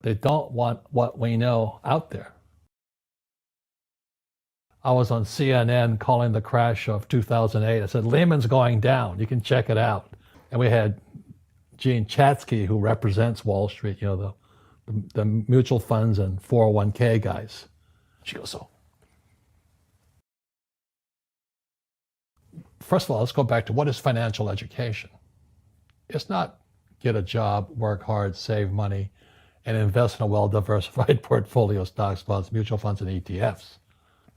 They don't want what we know out there. I was on CNN calling the crash of 2008. I said, Lehman's going down. You can check it out. And we had Gene Chatsky, who represents Wall Street, the mutual funds and 401k guys. She goes, so first of all, let's go back to what is financial education? It's not get a job, work hard, save money, and invest in a well-diversified portfolio of stocks, bonds, mutual funds, and ETFs.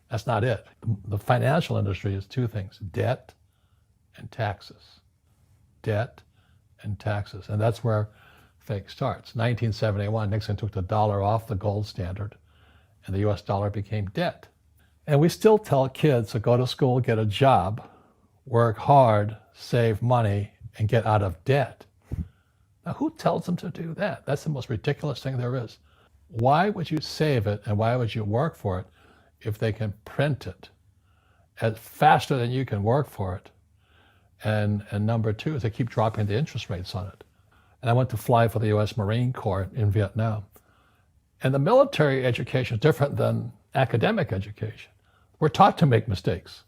That's not it. The financial industry is two things: debt and taxes. Debt and taxes. And that's where fake starts. 1971, Nixon took the dollar off the gold standard, and the US dollar became debt. And we still tell kids to go to school, get a job, work hard, save money, and get out of debt. Now, who tells them to do that? That's the most ridiculous thing there is. Why would you save it and why would you work for it if they can print it as faster than you can work for it? And number two is they keep dropping the interest rates on it. And I went to fly for the US Marine Corps in Vietnam. And the military education is different than academic education. We're taught to make mistakes.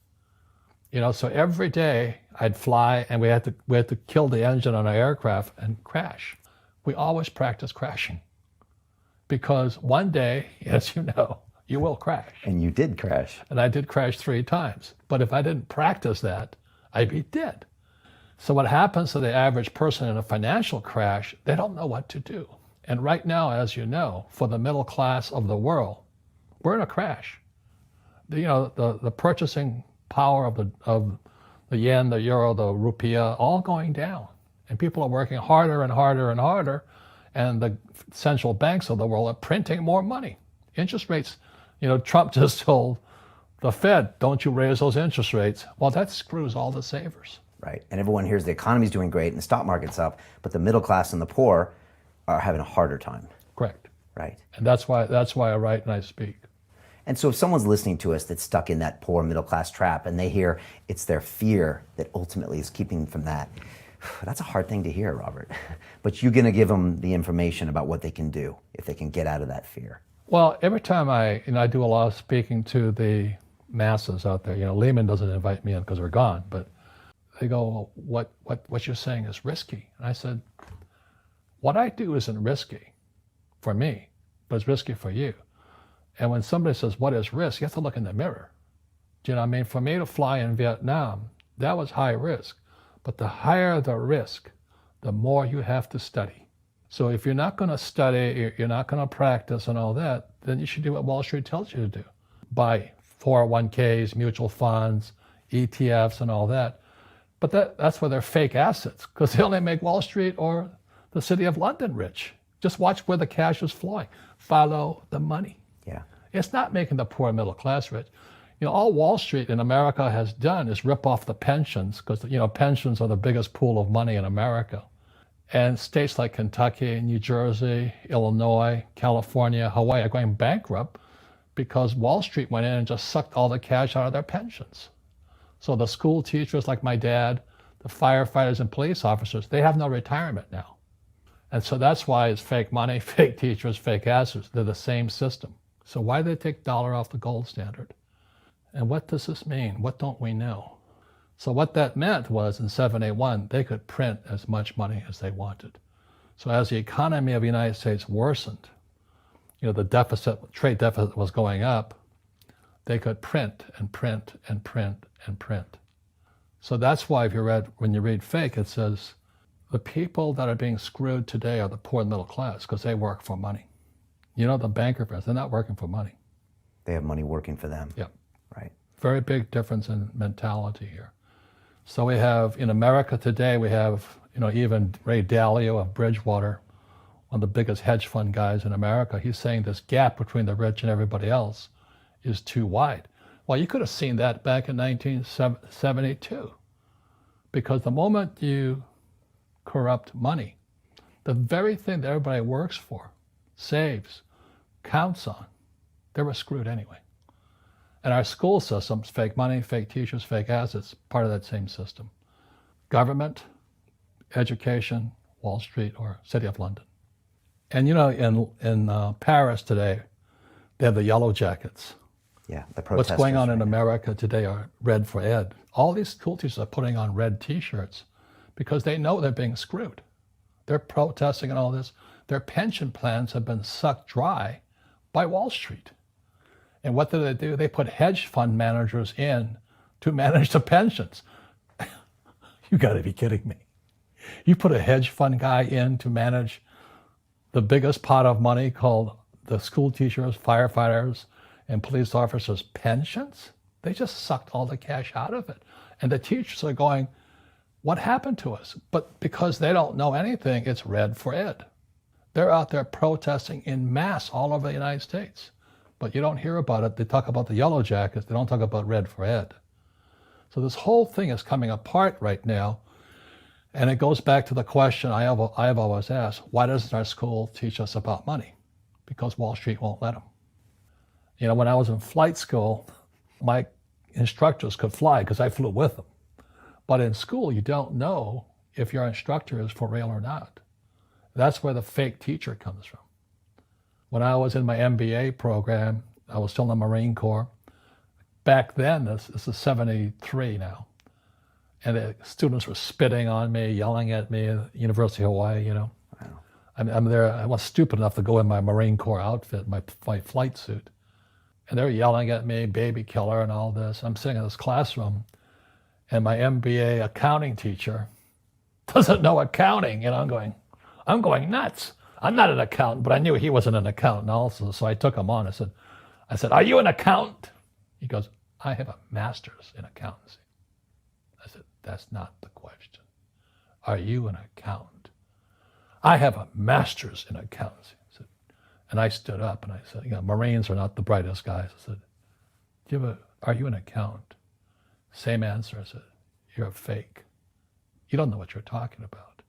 So every day I'd fly and we had to kill the engine on our aircraft and crash. We always practice crashing because one day, as you know, you will crash. And you did crash. And I did crash 3 times. But if I didn't practice that, I'd be dead. So what happens to the average person in a financial crash, they don't know what to do. And right now, as you know, for the middle class of the world, we're in a crash. The purchasing power of the yen, the euro, the rupiah, all going down. And people are working harder and harder and harder. And the central banks of the world are printing more money. Interest rates, Trump just told the Fed, don't you raise those interest rates. Well, that screws all the savers. Right. And everyone hears the economy's doing great and the stock market's up, but the middle class and the poor are having a harder time. Correct. Right. And that's why I write and I speak. And so if someone's listening to us that's stuck in that poor middle class trap and they hear it's their fear that ultimately is keeping them from that, that's a hard thing to hear, Robert. But you're going to give them the information about what they can do if they can get out of that fear. Well, every time I do a lot of speaking to the masses out there, Lehman doesn't invite me in because we're gone, but they go, well, what you're saying is risky. And I said, what I do isn't risky for me, but it's risky for you. And when somebody says, what is risk? You have to look in the mirror. Do you know what I mean? For me to fly in Vietnam, that was high risk. But the higher the risk, the more you have to study. So if you're not going to study, you're not going to practice and all that, then you should do what Wall Street tells you to do. Buy 401ks, mutual funds, ETFs and all that. But that's where they're fake assets because they only make Wall Street or the city of London rich. Just watch where the cash is flowing. Follow the money. Yeah. It's not making the poor middle class rich. All Wall Street in America has done is rip off the pensions because, pensions are the biggest pool of money in America. And states like Kentucky, New Jersey, Illinois, California, Hawaii are going bankrupt because Wall Street went in and just sucked all the cash out of their pensions. So the school teachers like my dad, the firefighters and police officers, they have no retirement now. And so that's why it's fake money, fake teachers, fake assets. They're the same system. So why did they take dollar off the gold standard? And what does this mean? What don't we know? So what that meant was in 781, they could print as much money as they wanted. So as the economy of the United States worsened, the trade deficit was going up, they could print and print and print and print. So that's why when you read fake, it says the people that are being screwed today are the poor and middle class because they work for money. The banker friends, they're not working for money. They have money working for them. Yep. Right. Very big difference in mentality here. So we have, in America today, we have, even Ray Dalio of Bridgewater, one of the biggest hedge fund guys in America. He's saying this gap between the rich and everybody else is too wide. Well, you could have seen that back in 1972, because the moment you corrupt money, the very thing that everybody works for, saves, counts on, they were screwed anyway. And our school systems, fake money, fake teachers, fake assets, part of that same system. Government, education, Wall Street, or City of London. And you know, in Paris today, they have the yellow jackets. Yeah, the What's protesters. going on in right now. America today are red for ed. All these school teachers are putting on red T-shirts because they know they're being screwed. They're protesting and all this. Their pension plans have been sucked dry by Wall Street. And what do? They put hedge fund managers in to manage the pensions. You got to be kidding me. You put a hedge fund guy in to manage the biggest pot of money called the school teachers, firefighters, and police officers' pensions? They just sucked all the cash out of it. And the teachers are going, what happened to us? But because they don't know anything, it's red for ed. They're out there protesting in mass all over the United States. But you don't hear about it. They talk about the yellow jackets. They don't talk about red for ed. So this whole thing is coming apart right now. And it goes back to the question I have always asked, why doesn't our school teach us about money? Because Wall Street won't let them. You know, when I was in flight school, my instructors could fly because I flew with them. But in school, you don't know if your instructor is for real or not. That's where the fake teacher comes from. When I was in my MBA program, I was still in the Marine Corps. Back then, this is 73 now, and the students were spitting on me, yelling at me at the University of Hawaii, you know. Wow. I'm there, I was stupid enough to go in my Marine Corps outfit, my flight suit. And they're yelling at me, baby killer and all this. I'm sitting in this classroom, and my MBA accounting teacher doesn't know accounting, and I'm going nuts. I'm not an accountant, but I knew he wasn't an accountant also, so I took him on. I said, are you an accountant? He goes, I have a master's in accountancy. I said, that's not the question. Are you an accountant? I have a master's in accountancy. I said, and I stood up and I said, you know, Marines are not the brightest guys. I said, are you an accountant? Same answer. I said, you're a fake. You don't know what you're talking about.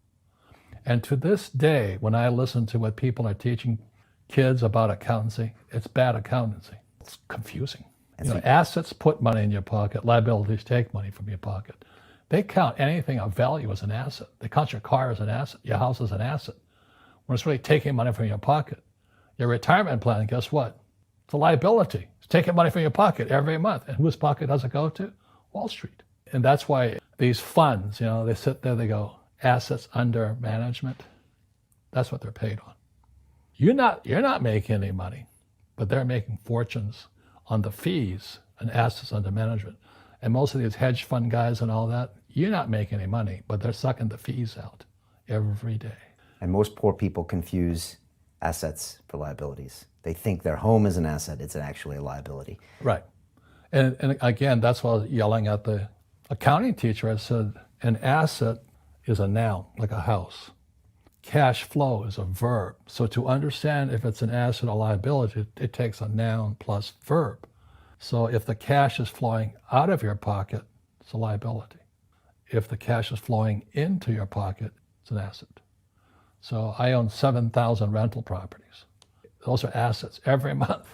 And to this day, when I listen to what people are teaching kids about accountancy, it's bad accountancy. It's confusing. You know, assets put money in your pocket, liabilities take money from your pocket. They count anything of value as an asset. They count your car as an asset, your house as an asset. When it's really taking money from your pocket. Your retirement plan, guess what? It's a liability. It's taking money from your pocket every month. And whose pocket does it go to? Wall Street. And that's why these funds, you know, they sit there, they go, assets under management. That's what they're paid on. You're not making any money, but they're making fortunes on the fees and assets under management. And most of these hedge fund guys and all that, you're not making any money, but they're sucking the fees out every day. And most poor people confuse assets for liabilities. They think their home is an asset. It's actually a liability. Right. And again, that's why I was yelling at the accounting teacher. I said, an asset is a noun, like a house. Cash flow is a verb. So to understand if it's an asset or liability, it takes a noun plus verb. So if the cash is flowing out of your pocket, it's a liability. If the cash is flowing into your pocket, it's an asset. So I own 7,000 rental properties. Those are assets. Every month,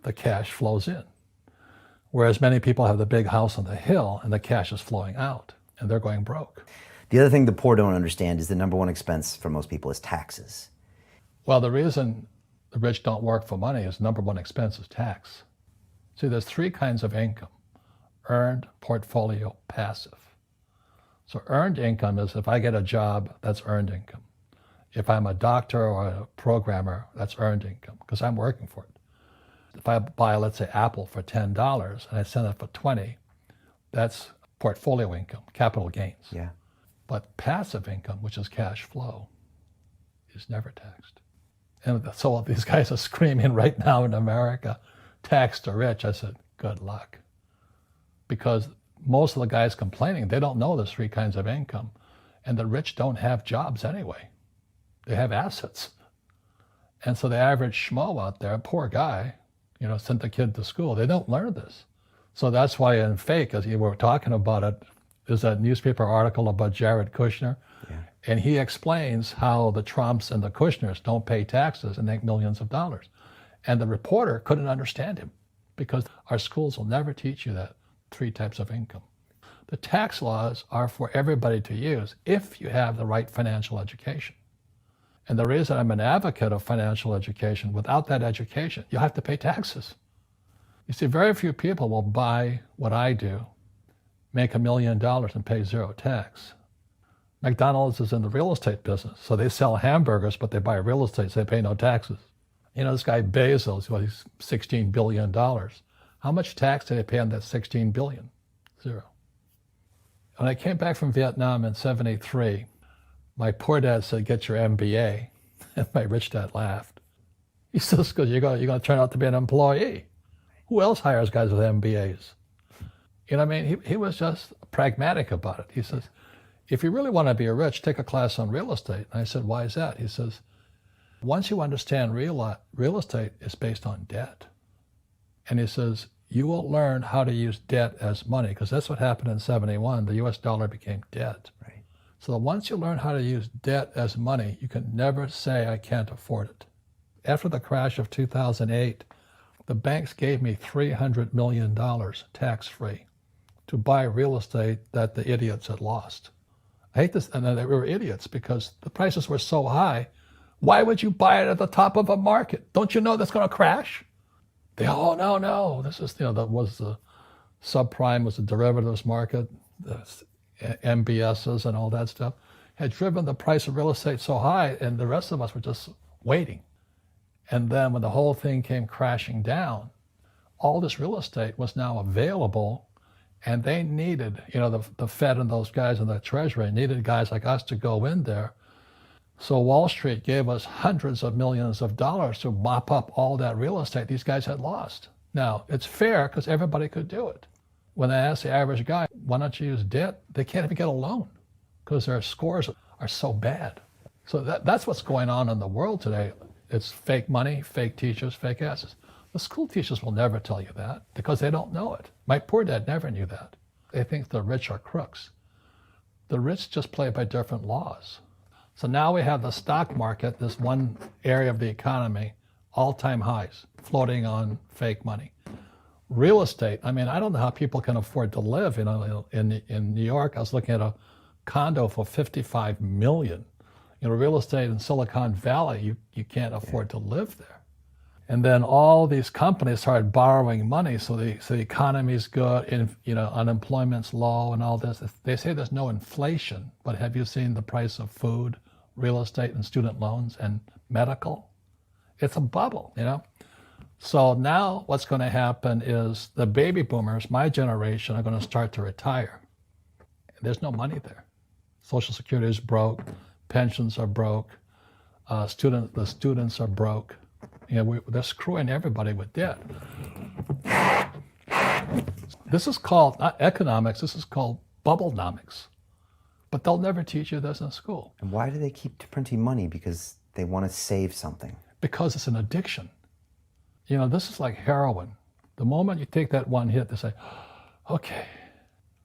the cash flows in. Whereas many people have the big house on the hill and the cash is flowing out and they're going broke. The other thing the poor don't understand is the number one expense for most people is taxes. Well, the reason the rich don't work for money is number one expense is tax. See, there's three kinds of income: earned, portfolio, passive. So earned income is if I get a job, that's earned income. If I'm a doctor or a programmer, that's earned income because I'm working for it. If I buy, let's say, Apple for $10 and I sell it for $20, that's portfolio income, capital gains. Yeah. But passive income, which is cash flow, is never taxed. And so these guys are screaming right now in America, tax the rich. I said, good luck. Because most of the guys complaining, they don't know there's three kinds of income. And the rich don't have jobs anyway. They have assets. And so the average schmo out there, poor guy, you know, sent the kid to school. They don't learn this. So that's why in Fake, as you were talking about it, there's a newspaper article about Jared Kushner. Yeah. And he explains how the Trumps and the Kushners don't pay taxes and make millions of dollars. And the reporter couldn't understand him because our schools will never teach you that three types of income. The tax laws are for everybody to use if you have the right financial education. And the reason I'm an advocate of financial education, without that education, you have to pay taxes. You see, very few people will buy what I do, make $1 million and pay zero tax. McDonald's is in the real estate business, so they sell hamburgers, but they buy real estate, so they pay no taxes. You know, this guy Bezos, he's $16 billion. How much tax did they pay on that $16 billion? Zero. When I came back from Vietnam in '73, my poor dad said, get your MBA. And my rich dad laughed. He says, because you're going to turn out to be an employee. Who else hires guys with MBAs? You know what I mean? He was just pragmatic about it. He says, if you really want to be rich, take a class on real estate. And I said, why is that? He says, once you understand real estate is based on debt. And he says, you will learn how to use debt as money, because that's what happened in '71. The US dollar became debt. Right. So once you learn how to use debt as money, you can never say, I can't afford it. After the crash of 2008, the banks gave me $300 million tax-free to buy real estate that the idiots had lost. I hate this, and they were idiots because the prices were so high. Why would you buy it at the top of a market? Don't you know that's going to crash? Oh, no. This is, that was the subprime, was the derivatives market, the MBSs and all that stuff, had driven the price of real estate so high, and the rest of us were just waiting. And then when the whole thing came crashing down, all this real estate was now available, and they needed, the Fed and those guys in the Treasury needed guys like us to go in there. So Wall Street gave us hundreds of millions of dollars to mop up all that real estate these guys had lost. Now, it's fair because everybody could do it. When I ask the average guy, why don't you use debt? They can't even get a loan because their scores are so bad. So that's what's going on in the world today. It's fake money, fake teachers, fake asses. The school teachers will never tell you that because they don't know it. My poor dad never knew that. They think the rich are crooks. The rich just play by different laws. So now we have the stock market, this one area of the economy, all-time highs, floating on fake money. Real estate, I don't know how people can afford to live. In New York, I was looking at a condo for $55 million. Real estate in Silicon Valley, you can't afford to live there. And then all these companies started borrowing money, so the economy's good, and unemployment's low and all this. They say there's no inflation, but have you seen the price of food, real estate, and student loans and medical? It's a bubble, So now what's going to happen is the baby boomers, my generation, are going to start to retire. There's no money there. Social Security is broke, pensions are broke, the students are broke. They're screwing everybody with debt. This is called, not economics, this is called bubblenomics. But they'll never teach you this in school. And why do they keep printing money? Because they want to save something. Because it's an addiction. This is like heroin. The moment you take that one hit, they say, okay,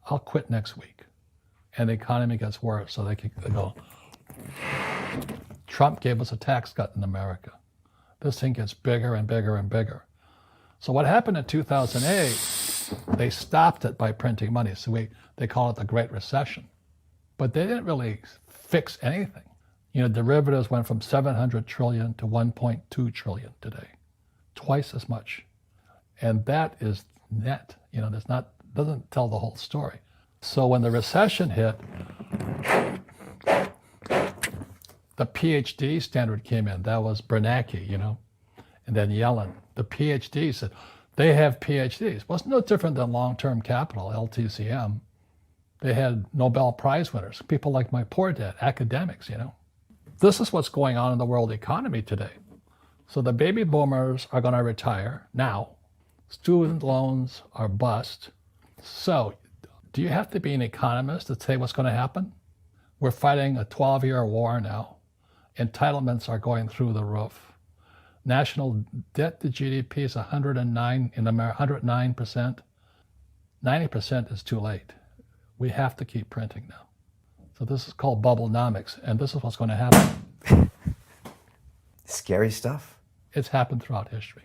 I'll quit next week. And the economy gets worse, so they go, Trump gave us a tax cut in America. This thing gets bigger and bigger and bigger. So what happened in 2008, they stopped it by printing money. So they call it the Great Recession. But they didn't really fix anything. Derivatives went from 700 trillion to 1.2 trillion today, twice as much. And that is net. Doesn't tell the whole story. So when the recession hit, the PhD standard came in. That was Bernanke, and then Yellen. The PhD said, they have PhDs. Well, it's no different than long-term capital, LTCM. They had Nobel Prize winners, people like my poor dad, academics, This is what's going on in the world economy today. So the baby boomers are going to retire now. Student loans are bust. So do you have to be an economist to say what's going to happen? We're fighting a 12-year war now. Entitlements are going through the roof. National debt to GDP is 109 in America, 109%. 90% is too late. We have to keep printing now. So this is called bubblenomics, and this is what's going to happen. Scary stuff. It's happened throughout history.